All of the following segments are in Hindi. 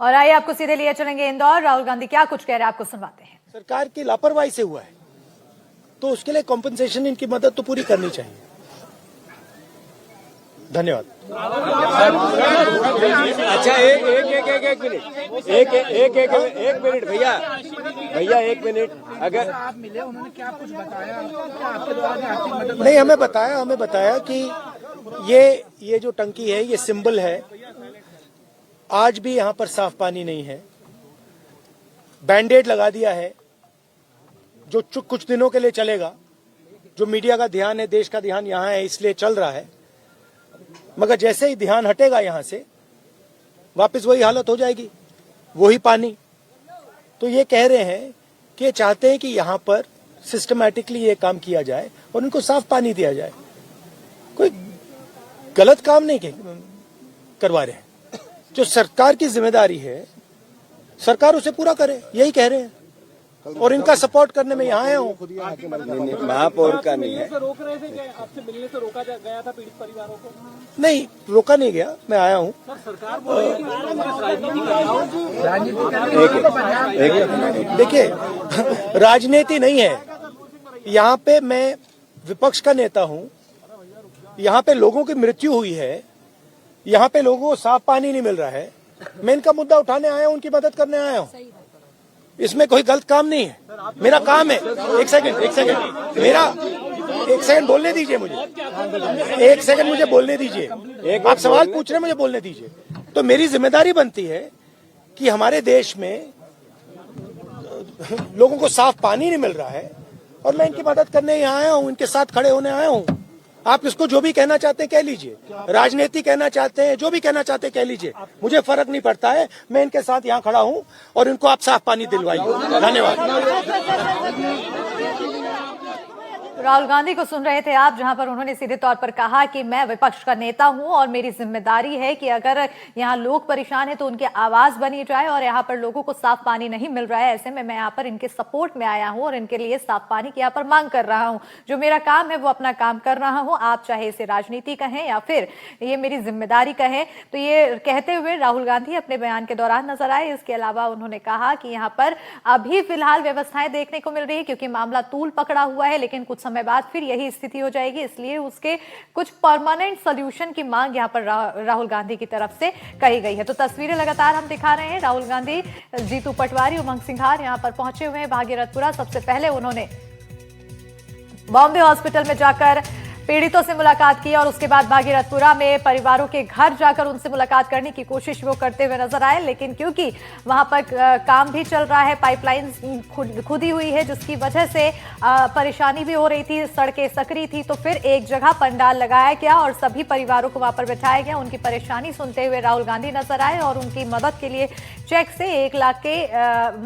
और आइए आपको सीधे लिए चलेंगे इंदौर। राहुल गांधी क्या कुछ कह रहे हैं आपको सुनवाते हैं। सरकार की लापरवाही से हुआ है तो उसके लिए कॉम्पनसेशन, इनकी मदद तो पूरी करनी चाहिए। धन्यवाद। अच्छा एक मिनट भैया एक मिनट। अगर आप मिले, उन्होंने क्या कुछ बताया क्या आपके द्वारा आर्थिक मदद? नहीं, हमें बताया कि ये जो टंकी है ये सिंबल है। आज भी यहाँ पर साफ पानी नहीं है। बैंडेड लगा दिया है जो कुछ दिनों के लिए चलेगा। जो मीडिया का ध्यान है, देश का ध्यान यहाँ है, इसलिए चल रहा है। मगर जैसे ही ध्यान हटेगा यहाँ से, वापस वही हालत हो जाएगी, वही पानी। तो ये कह रहे हैं कि ये चाहते हैं कि यहाँ पर सिस्टमैटिकली ये काम किया जाए और उनको साफ पानी दिया जाए। कोई गलत काम नहीं करवा रहे हैं। जो सरकार की जिम्मेदारी है, सरकार उसे पूरा करे, यही कह रहे हैं। और इनका सपोर्ट करने में यहाँ आया हूँ। महापौर का नहीं है। रोक रहे थे क्या? आपसे मिलने से रोका गया था पीड़ित परिवारों को? नहीं, रोका नहीं गया, मैं आया हूँ। सरकार बोल रही है कि देखिए, राजनीति नहीं है यहाँ पे। मैं विपक्ष का नेता हूँ। यहाँ पे लोगों की मृत्यु हुई है, यहाँ पे लोगों को साफ पानी नहीं मिल रहा है। मैं इनका मुद्दा उठाने आया हूँ, उनकी मदद करने आया हूँ। इसमें कोई गलत काम नहीं है। मेरा काम है। एक सेकंड मेरा एक सेकंड बोलने दीजिए मुझे। एक सेकंड मुझे बोलने दीजिए। आप सवाल पूछ रहे हैं, मुझे बोलने दीजिए। तो मेरी जिम्मेदारी बनती है कि हमारे देश में लोगों को साफ पानी नहीं मिल रहा है और मैं इनकी मदद करने यहाँ आया हूँ, इनके साथ खड़े होने आया हूँ। आप इसको जो भी कहना चाहते हैं कह लीजिए, राजनीति कहना चाहते हैं, जो भी कहना चाहते हैं कह लीजिए, मुझे फर्क नहीं पड़ता है। मैं इनके साथ यहाँ खड़ा हूँ और इनको आप साफ पानी दिलवाइए। धन्यवाद। राहुल गांधी को सुन रहे थे आप, जहां पर उन्होंने सीधे तौर पर कहा कि मैं विपक्ष का नेता हूं और मेरी जिम्मेदारी है कि अगर यहां लोग परेशान हैं तो उनकी आवाज बनी जाए और यहां पर लोगों को साफ पानी नहीं मिल रहा है। ऐसे में मैं यहां पर इनके सपोर्ट में आया हूं और इनके लिए साफ पानी की यहां पर मांग कर रहा हूं। जो मेरा काम है वो अपना काम कर रहा हूं। आप चाहे इसे राजनीति कहें या फिर ये मेरी जिम्मेदारी कहें। तो ये कहते हुए राहुल गांधी अपने बयान के दौरान नजर आए। इसके अलावा उन्होंने कहा कि यहाँ पर अभी फिलहाल व्यवस्थाएं देखने को मिल रही है क्योंकि मामला तूल पकड़ा हुआ है, लेकिन कुछ समय बाद फिर यही स्थिति हो जाएगी। इसलिए उसके कुछ परमानेंट सॉल्यूशन की मांग यहां पर राहुल गांधी की तरफ से कही गई है। तो तस्वीरें लगातार हम दिखा रहे हैं। राहुल गांधी, जीतू पटवारी, उमंग सिंघार यहां पर पहुंचे हुए हैं भागीरथपुरा। सबसे पहले उन्होंने बॉम्बे हॉस्पिटल में जाकर पीड़ितों से मुलाकात की और उसके बाद भागीरथपुरा में परिवारों के घर जाकर उनसे मुलाकात करने की कोशिश वो करते हुए नजर आए। लेकिन क्योंकि वहां पर काम भी चल रहा है, पाइपलाइन खुदी हुई है, जिसकी वजह से परेशानी भी हो रही थी, सड़कें सकरी थी, तो फिर एक जगह पंडाल लगाया गया और सभी परिवारों को वहां पर बिठाया गया। उनकी परेशानी सुनते हुए राहुल गांधी नजर आए और उनकी मदद के लिए चेक से 1 लाख के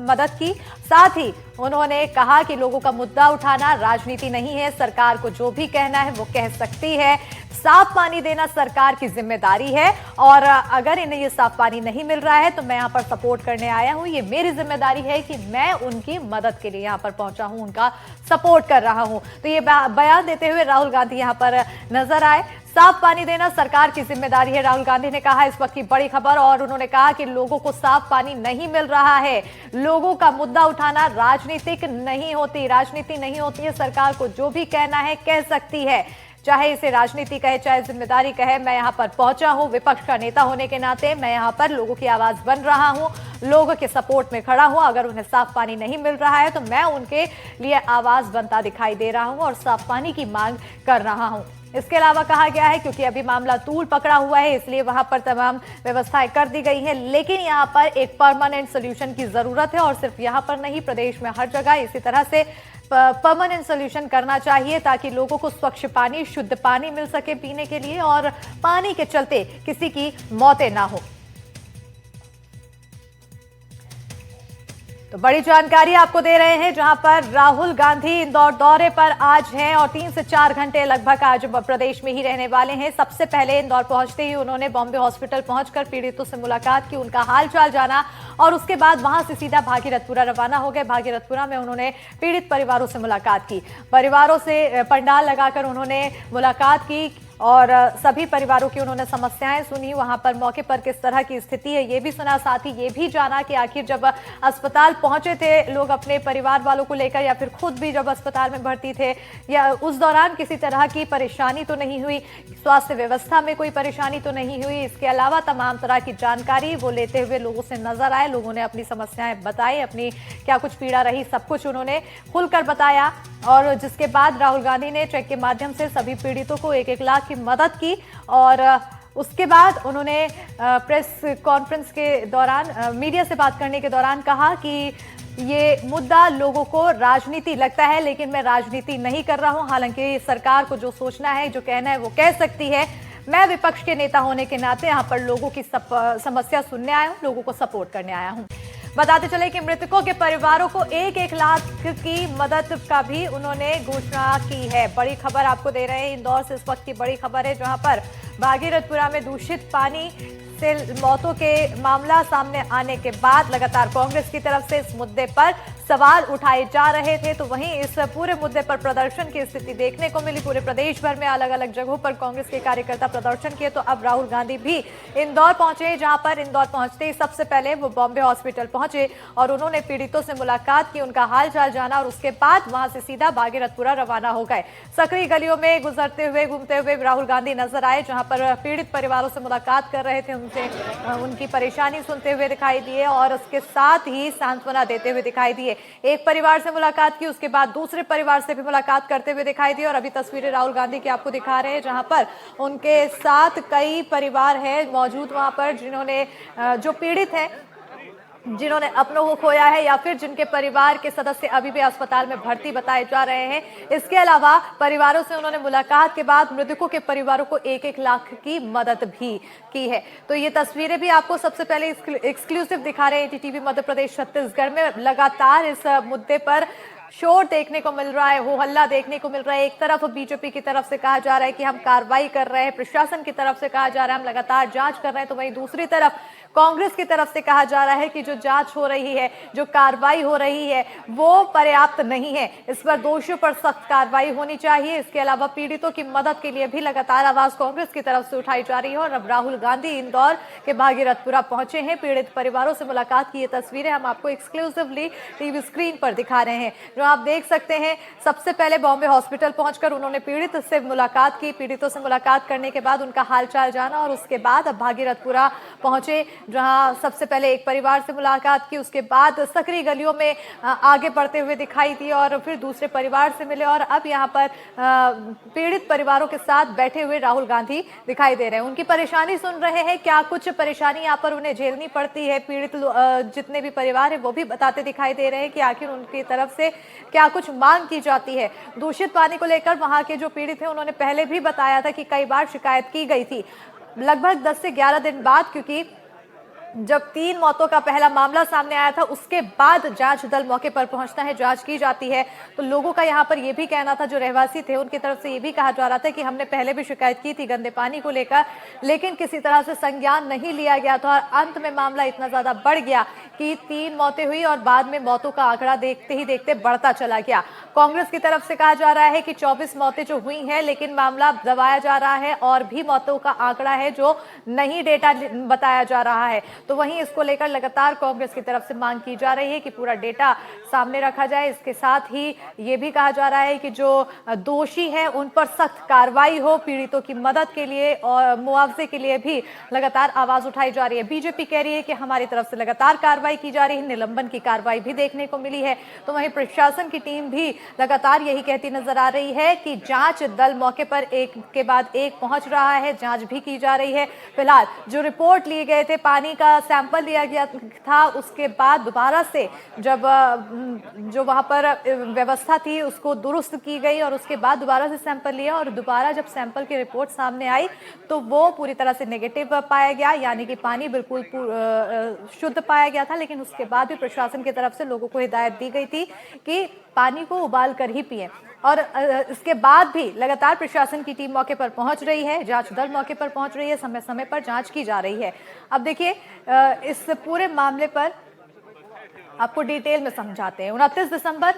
मदद की। साथ ही उन्होंने कहा कि लोगों का मुद्दा उठाना राजनीति नहीं है, सरकार को जो भी कहना है वो कह सकती है। साफ पानी देना सरकार की जिम्मेदारी है और अगर इन्हें ये साफ पानी नहीं मिल रहा है तो मैं यहाँ पर सपोर्ट करने आया हूँ। ये मेरी जिम्मेदारी है कि मैं उनकी मदद के लिए यहाँ पर पहुंचा हूँ, उनका सपोर्ट कर रहा हूँ। तो ये बयान देते हुए राहुल गांधी यहाँ पर नजर आए। साफ पानी देना सरकार की जिम्मेदारी है, राहुल गांधी ने कहा। इस वक्त की बड़ी खबर, और उन्होंने कहा कि लोगों को साफ पानी नहीं मिल रहा है। लोगों का मुद्दा उठाना राजनीतिक नहीं होती, राजनीति नहीं होती है। सरकार को जो भी कहना है कह सकती है, चाहे इसे राजनीति कहे चाहे जिम्मेदारी कहे। मैं यहाँ पर पहुंचा हूँ विपक्ष का नेता होने के नाते, मैं यहाँ पर लोगों की आवाज बन रहा हूँ, लोगों के सपोर्ट में खड़ा हूँ। अगर उन्हें साफ पानी नहीं मिल रहा है तो मैं उनके लिए आवाज बनता दिखाई दे रहा हूँ और साफ पानी की मांग कर रहा हूँ। इसके अलावा कहा गया है क्योंकि अभी मामला तूल पकड़ा हुआ है इसलिए वहां पर तमाम व्यवस्थाएं कर दी गई है, लेकिन यहां पर एक परमानेंट सोल्यूशन की जरूरत है और सिर्फ यहां पर नहीं, प्रदेश में हर जगह इसी तरह से परमानेंट सोल्यूशन करना चाहिए ताकि लोगों को स्वच्छ पानी, शुद्ध पानी मिल सके पीने के लिए और पानी के चलते किसी की मौतें ना हो। तो बड़ी जानकारी आपको दे रहे हैं, जहां पर राहुल गांधी इंदौर दौरे पर आज हैं और 3 से 4 घंटे लगभग आज प्रदेश में ही रहने वाले हैं। सबसे पहले इंदौर पहुंचते ही उन्होंने बॉम्बे हॉस्पिटल पहुंचकर पीड़ितों से मुलाकात की, उनका हालचाल जाना और उसके बाद वहां से सीधा भागीरथपुरा रवाना हो गए। भागीरथपुरा में उन्होंने पीड़ित परिवारों से मुलाकात की, परिवारों से पंडाल लगाकर उन्होंने मुलाकात की और सभी परिवारों की उन्होंने समस्याएं सुनी, वहां पर मौके पर किस तरह की स्थिति है ये भी सुना, साथ ही ये भी जाना कि आखिर जब अस्पताल पहुंचे थे लोग अपने परिवार वालों को लेकर या फिर खुद भी जब अस्पताल में भर्ती थे, या उस दौरान किसी तरह की परेशानी तो नहीं हुई, स्वास्थ्य व्यवस्था में कोई परेशानी तो नहीं हुई। इसके अलावा तमाम तरह की जानकारी वो लेते हुए लोगों से नजर आए, लोगों ने अपनी समस्याएं बताई, अपनी क्या कुछ पीड़ा रही सब कुछ उन्होंने खुलकर बताया। और जिसके बाद राहुल गांधी ने चेक के माध्यम से सभी पीड़ितों को 1-1 लाख की मदद की और उसके बाद उन्होंने प्रेस कॉन्फ्रेंस के दौरान मीडिया से बात करने के दौरान कहा कि ये मुद्दा लोगों को राजनीति लगता है, लेकिन मैं राजनीति नहीं कर रहा हूं। हालांकि सरकार को जो सोचना है, जो कहना है वो कह सकती है। मैं विपक्ष के नेता होने के नाते यहाँ पर लोगों की समस्या सुनने आया हूँ, लोगों को सपोर्ट करने आया हूँ। बताते चले कि मृतकों के परिवारों को 1-1 लाख की मदद का भी उन्होंने घोषणा की है। बड़ी खबर आपको दे रहे हैं, इंदौर से इस वक्त की बड़ी खबर है, जहां पर भागीरथपुरा में दूषित पानी से मौतों के मामला सामने आने के बाद लगातार कांग्रेस की तरफ से इस मुद्दे पर सवाल उठाए जा रहे थे, तो वहीं इस पूरे मुद्दे पर प्रदर्शन की स्थिति देखने को मिली। पूरे प्रदेश भर में अलग अलग जगहों पर कांग्रेस के कार्यकर्ता प्रदर्शन किए, तो अब राहुल गांधी भी इंदौर पहुंचे, जहां पर इंदौर पहुंचते ही सबसे पहले वो बॉम्बे हॉस्पिटल पहुंचे और उन्होंने पीड़ितों से मुलाकात की, उनका हालचाल जाना और उसके बाद वहां से सीधा भागीरथपुरा रवाना हो गए। सकरी गलियों में गुजरते हुए घूमते हुए राहुल गांधी नजर आए, जहां पर पीड़ित परिवारों से मुलाकात कर रहे थे, उनसे उनकी परेशानी सुनते हुए दिखाई दिए और उसके साथ ही सांत्वना देते हुए दिखाई दिए। एक परिवार से मुलाकात की, उसके बाद दूसरे परिवार से भी मुलाकात करते हुए दिखाई दी और अभी तस्वीरें राहुल गांधी की आपको दिखा रहे हैं, जहां पर उनके साथ कई परिवार हैं मौजूद वहां पर, जिन्होंने जो पीड़ित हैं, जिन्होंने अपनों को खोया है या फिर जिनके परिवार के सदस्य अभी भी अस्पताल में भर्ती बताए जा रहे हैं। इसके अलावा परिवारों से उन्होंने मुलाकात के बाद मृतकों के परिवारों को 1-1 लाख की मदद भी की है। तो ये तस्वीरें भी आपको सबसे पहले एक्सक्लूसिव दिखा रहे हैं एटीटीवी मध्य प्रदेश छत्तीसगढ़ में। लगातार इस मुद्दे पर शोर देखने को मिल रहा है, हो हल्ला देखने को मिल रहा है। एक तरफ बीजेपी की तरफ से कहा जा रहा है कि हम कार्रवाई कर रहे हैं, प्रशासन की तरफ से कहा जा रहा है हम लगातार जांच कर रहे हैं, तो वहीं दूसरी तरफ कांग्रेस की तरफ से कहा जा रहा है कि जो जांच हो रही है, जो कार्रवाई हो रही है वो पर्याप्त नहीं है, इस पर दोषियों पर सख्त कार्रवाई होनी चाहिए। इसके अलावा पीड़ितों की मदद के लिए भी लगातार आवाज कांग्रेस की तरफ से उठाई जा रही है और अब राहुल गांधी इंदौर के भागीरथपुरा पहुंचे हैं। पीड़ित परिवारों से मुलाकात की ये तस्वीरें हम आपको एक्सक्लूसिवली टीवी स्क्रीन पर दिखा रहे हैं, जो आप देख सकते हैं। सबसे पहले बॉम्बे हॉस्पिटल पहुंचकर उन्होंने पीड़ित से मुलाकात की, पीड़ितों से मुलाकात करने के बाद उनका हालचाल जाना और उसके बाद अब भागीरथपुरा पहुंचे, जहां सबसे पहले एक परिवार से मुलाकात की, उसके बाद सकरी गलियों में आगे बढ़ते हुए दिखाई दी और फिर दूसरे परिवार से मिले और अब यहां पर पीड़ित परिवारों के साथ बैठे हुए राहुल गांधी दिखाई दे रहे हैं। उनकी परेशानी सुन रहे हैं, क्या कुछ परेशानी यहाँ पर उन्हें झेलनी पड़ती है। पीड़ित जितने भी परिवार है वो भी बताते दिखाई दे रहे हैं कि आखिर उनकी तरफ से क्या कुछ मांग की जाती है। दूषित पानी को लेकर वहां के जो पीड़ित हैं उन्होंने पहले भी बताया था कि कई बार शिकायत की गई थी, लगभग 10 से 11 दिन बाद, क्योंकि जब 3 मौतों का पहला मामला सामने आया था उसके बाद जांच दल मौके पर पहुंचता है, जांच की जाती है। तो लोगों का यहां पर यह भी कहना था, जो रहवासी थे उनकी तरफ से यह भी कहा जा रहा था कि हमने पहले भी शिकायत की थी गंदे पानी को लेकर, लेकिन किसी तरह से संज्ञान नहीं लिया गया था और अंत में मामला इतना ज्यादा बढ़ गया कि 3 मौतें हुई और बाद में मौतों का आंकड़ा देखते ही देखते बढ़ता चला गया। कांग्रेस की तरफ से कहा जा रहा है कि 24 मौतें जो हुई हैं, लेकिन मामला दबाया जा रहा है और भी मौतों का आंकड़ा है जो नहीं डेटा बताया जा रहा है। तो वहीं इसको लेकर लगातार कांग्रेस की तरफ से मांग की जा रही है कि पूरा डेटा सामने रखा जाए। इसके साथ ही ये भी कहा जा रहा है कि जो दोषी हैं उन पर सख्त कार्रवाई हो, पीड़ितों की मदद के लिए और मुआवजे के लिए भी लगातार आवाज उठाई जा रही है। बीजेपी कह रही है कि हमारी तरफ से लगातार कार्रवाई की जा रही है, निलंबन की कार्रवाई भी देखने को मिली है। तो वहीं प्रशासन की टीम भी लगातार यही कहती नजर आ रही है कि जांच दल मौके पर एक के बाद एक पहुंच रहा है, जांच भी की जा रही है। फिलहाल जो रिपोर्ट लिए गए थे, पानी का सैंपल लिया गया था, उसके बाद दोबारा से जब जो वहां पर व्यवस्था थी उसको दुरुस्त की गई और उसके बाद दोबारा से सैंपल लिया और दोबारा जब सैंपल की रिपोर्ट सामने आई तो वो पूरी तरह से नेगेटिव पाया गया, यानी कि पानी बिल्कुल शुद्ध पाया गया था। लेकिन उसके बाद भी प्रशासन की तरफ से लोगों को हिदायत दी गई थी कि पानी को उबाल कर ही पिएं और इसके बाद भी लगातार प्रशासन की टीम मौके पर पहुंच रही है, जांच दल मौके पर पहुंच रही है, समय समय पर जांच की जा रही है। अब देखिए इस पूरे मामले पर आपको डिटेल में समझाते हैं। 29 दिसंबर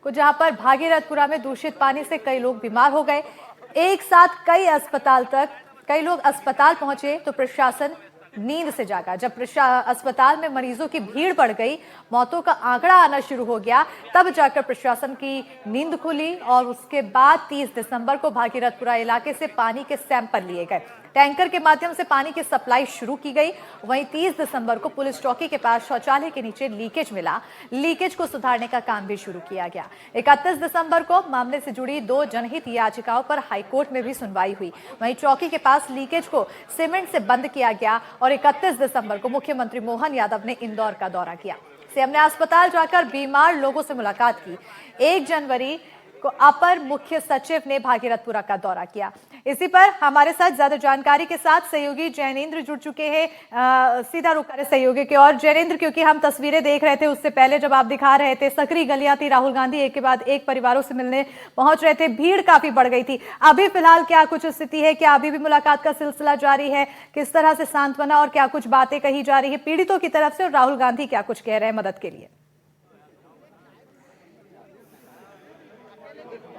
को जहां पर भागीरथपुरा में दूषित पानी से कई लोग बीमार हो गए, एक साथ कई लोग अस्पताल पहुंचे तो प्रशासन नींद से जागा। जब अस्पताल में मरीजों की भीड़ बढ़ गई, मौतों का आंकड़ा आना शुरू हो गया, तब जाकर प्रशासन की नींद खुली और उसके बाद 30 दिसंबर को भागीरथपुरा इलाके से पानी के सैंपल लिए गए। टैंकर के माध्यम से पानी की सप्लाई शुरू की गई। वहीं 30 दिसंबर को पुलिस चौकी के पास शौचालय के नीचे लीकेज मिला। लीकेज को सुधारने का काम भी शुरू किया गया। 31 दिसंबर को मामले से जुड़ी 2 जनहित याचिकाओं पर हाईकोर्ट में भी सुनवाई हुई। वहीं चौकी के पास लीकेज को सीमेंट से बंद किया गया और 31 दिसंबर को मुख्यमंत्री मोहन यादव ने इंदौर का दौरा किया। सीएम ने अस्पताल जाकर बीमार लोगों से मुलाकात की। 1 जनवरी को अपर मुख्य सचिव ने भागीरथपुरा का दौरा किया। इसी पर हमारे साथ ज्यादा जानकारी के साथ सहयोगी जैनेंद्र जुड़ चुके हैं। सीधा रुक करें सहयोगी के और जैनेंद्र, क्योंकि हम तस्वीरें देख रहे थे उससे पहले जब आप दिखा रहे थे सकरी गलियां थी, राहुल गांधी एक के बाद एक परिवारों से मिलने पहुंच रहे थे, भीड़ काफी बढ़ गई थी। अभी फिलहाल क्या कुछ स्थिति है? क्या अभी भी मुलाकात का सिलसिला जारी है? किस तरह से सांत्वना और क्या कुछ बातें कही जा रही है पीड़ितों की तरफ से, और राहुल गांधी क्या कुछ कह रहे हैं मदद के लिए?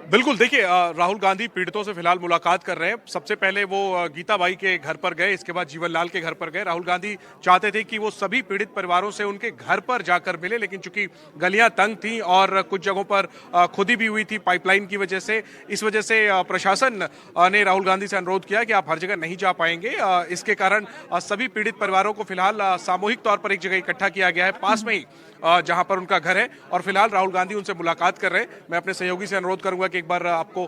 बिल्कुल, देखिए राहुल गांधी पीड़ितों से फिलहाल मुलाकात कर रहे हैं। सबसे पहले वो गीताबाई के घर पर गए, इसके बाद जीवनलाल के घर पर गए। राहुल गांधी चाहते थे कि वो सभी पीड़ित परिवारों से उनके घर पर जाकर मिले, लेकिन चूंकि गलियां तंग थीं और कुछ जगहों पर खुदी भी हुई थी पाइपलाइन की वजह से, इस वजह से प्रशासन ने राहुल गांधी से अनुरोध किया कि आप हर जगह नहीं जा पाएंगे। इसके कारण सभी पीड़ित परिवारों को फिलहाल सामूहिक तौर पर एक जगह इकट्ठा किया गया है, पास में ही जहां पर उनका घर है, और फिलहाल राहुल गांधी उनसे मुलाकात कर रहे हैं। मैं अपने सहयोगी से अनुरोध करूंगा कि एक बार आपको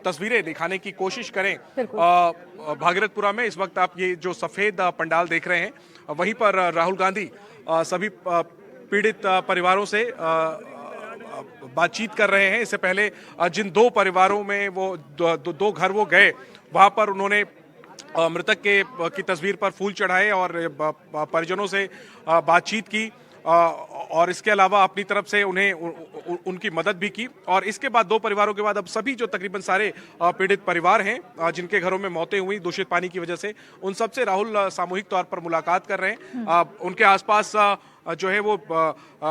तस्वीरें दिखाने की कोशिश करें। भागीरथपुरा में इस वक्त आप ये जो सफेद पंडाल देख रहे हैं, वहीं पर राहुल गांधी सभी पीड़ित परिवारों से बातचीत कर रहे हैं। इससे पहले जिन 2 परिवारों में वो दो घर वो गए, वहां पर उन्होंने मृतक की तस्वीर पर फूल चढ़ाए और परिजनों से बातचीत की, और इसके अलावा अपनी तरफ से उन्हें उनकी मदद भी की। और इसके बाद 2 परिवारों के बाद अब सभी जो तकरीबन सारे पीड़ित परिवार हैं जिनके घरों में मौतें हुई दूषित पानी की वजह से, उन सबसे राहुल सामूहिक तौर पर मुलाकात कर रहे हैं। उनके आसपास जो है वो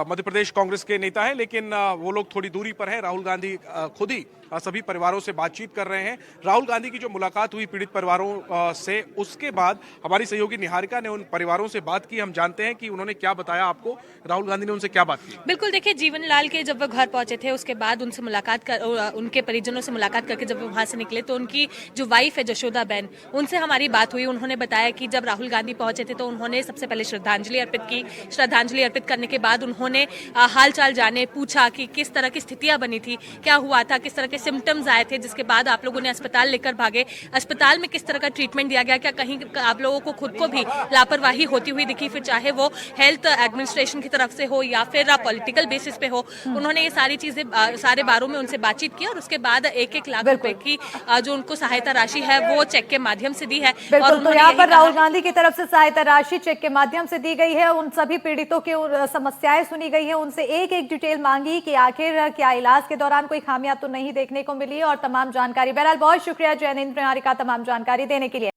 मध्य प्रदेश कांग्रेस के नेता हैं, लेकिन वो लोग थोड़ी दूरी पर हैं। राहुल गांधी खुद ही सभी परिवारों से बातचीत कर रहे हैं। राहुल गांधी की जो मुलाकात हुई पीड़ित परिवारों से, उसके बाद हमारी सहयोगी निहारिका ने उन परिवारों से बात की। हम जानते हैं कि उन्होंने क्या बताया आपको, राहुल गांधी ने उनसे क्या बात की। बिल्कुल, देखिए जीवनलाल के जब वो घर पहुंचे थे, उसके बाद उनसे मुलाकात कर उनके परिजनों से मुलाकात करके जब वो वहां से निकले तो उनकी जो वाइफ है जशोदा बहन, उनसे हमारी बात हुई। उन्होंने बताया कि जब राहुल गांधी पहुंचे थे तो उन्होंने सबसे पहले श्रद्धांजलि अर्पित की। श्रद्धांजलि अर्पित करने के बाद उन्होंने हालचाल जाने, पूछा कि किस तरह की स्थितियां बनी थी, क्या हुआ था, किस तरह के सिम्टम्स आए थे, जिसके बाद आप लोगों ने अस्पताल लेकर भागे। अस्पताल में किस तरह का ट्रीटमेंट दिया गया, क्या कहीं आप लोगों को खुद को भी लापरवाही होती हुई दिखी, फिर चाहे वो हेल्थ एडमिनिस्ट्रेशन की तरफ से हो या फिर पॉलिटिकल बेसिस पे हो। उन्होंने ये सारी चीजें सारे बारों में उनसे बातचीत की और उसके बाद 1-1 लाख रुपए की जो उनको सहायता राशि है वो चेक के माध्यम से दी है। बिल्कुल, तो यहाँ पर राहुल गांधी की तरफ से सहायता राशि चेक के माध्यम से दी गई है। उन सभी पीड़ितों की समस्याएं सुनी गई है, उनसे एक डिटेल मांगी कि आखिर क्या इलाज के दौरान कोई खामियां तो नहीं देखने को मिली, और तमाम जानकारी। बहरहाल बहुत शुक्रिया जैनेंद्र निहारिका तमाम जानकारी देने के लिए।